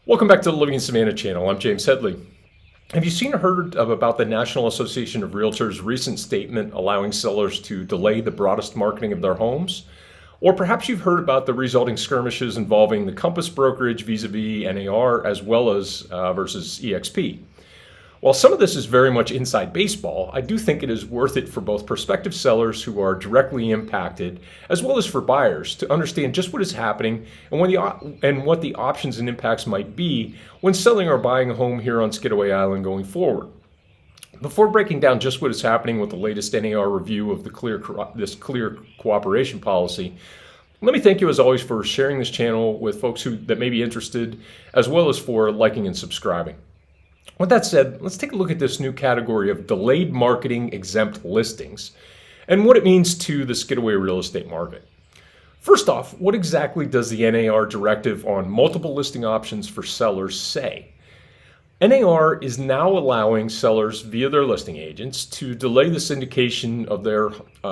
Welcome back to the Living in Savannah channel. I'm James Headley. Have you seen or heard about the National Association of Realtors' recent statement allowing sellers to delay the broadest marketing of their homes? Or perhaps you've heard about the resulting skirmishes involving the Compass brokerage vis-a-vis NAR as well as versus EXP. While some of this is very much inside baseball, I do think it is worth it for both prospective sellers who are directly impacted, as well as for buyers, to understand just what is happening and what the options and impacts might be when selling or buying a home here on Skidaway Island going forward. Before breaking down just what is happening with the latest NAR review of this clear cooperation policy, let me thank you as always for sharing this channel with folks that may be interested, as well as for liking and subscribing. With that said, let's take a look at this new category of delayed marketing exempt listings and what it means to the Skidaway real estate market. First off, what exactly does the NAR directive on multiple listing options for sellers say? NAR is now allowing sellers via their listing agents to delay the syndication of their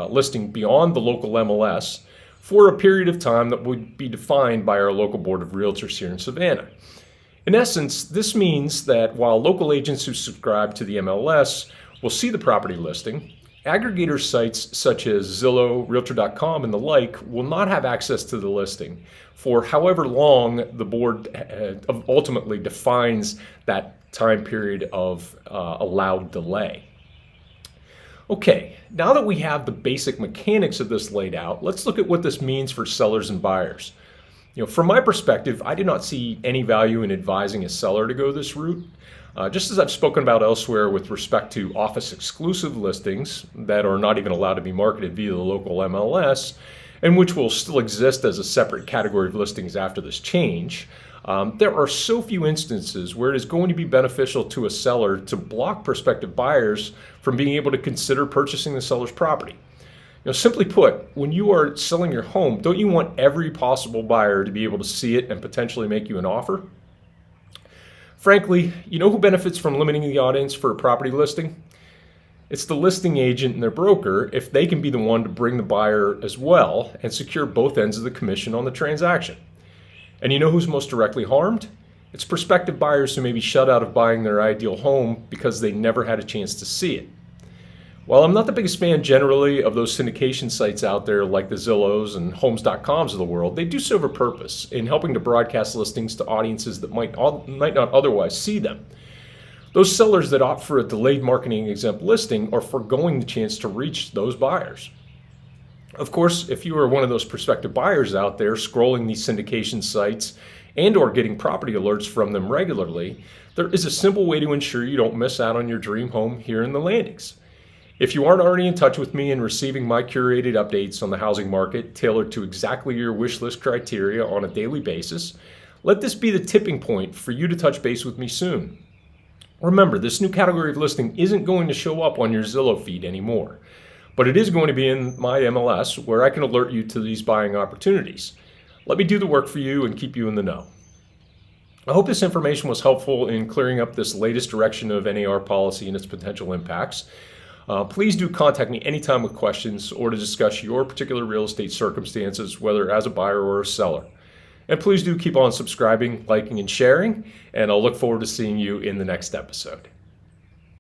listing beyond the local MLS for a period of time that would be defined by our local board of realtors here in Savannah. In essence, this means that while local agents who subscribe to the MLS will see the property listing, aggregator sites such as Zillow, Realtor.com, and the like will not have access to the listing for however long the board ultimately defines that time period of allowed delay. Okay, now that we have the basic mechanics of this laid out, let's look at what this means for sellers and buyers. From my perspective, I do not see any value in advising a seller to go this route. Just as I've spoken about elsewhere with respect to office exclusive listings that are not even allowed to be marketed via the local MLS, and which will still exist as a separate category of listings after this change, there are so few instances where it is going to be beneficial to a seller to block prospective buyers from being able to consider purchasing the seller's property. Simply put, when you are selling your home, don't you want every possible buyer to be able to see it and potentially make you an offer? Frankly, you know who benefits from limiting the audience for a property listing? It's the listing agent and their broker if they can be the one to bring the buyer as well and secure both ends of the commission on the transaction. And you know who's most directly harmed? It's prospective buyers who may be shut out of buying their ideal home because they never had a chance to see it. While I'm not the biggest fan generally of those syndication sites out there like the Zillows and Homes.coms of the world, they do serve a purpose in helping to broadcast listings to audiences that might not otherwise see them. Those sellers that opt for a delayed marketing exempt listing are foregoing the chance to reach those buyers. Of course, if you are one of those prospective buyers out there scrolling these syndication sites and or getting property alerts from them regularly, there is a simple way to ensure you don't miss out on your dream home here in the Landings. If you aren't already in touch with me and receiving my curated updates on the housing market tailored to exactly your wish list criteria on a daily basis, let this be the tipping point for you to touch base with me soon. Remember, this new category of listing isn't going to show up on your Zillow feed anymore, but it is going to be in my MLS where I can alert you to these buying opportunities. Let me do the work for you and keep you in the know. I hope this information was helpful in clearing up this latest direction of NAR policy and its potential impacts. Please do contact me anytime with questions or to discuss your particular real estate circumstances, whether as a buyer or a seller. And please do keep on subscribing, liking, and sharing, and I'll look forward to seeing you in the next episode.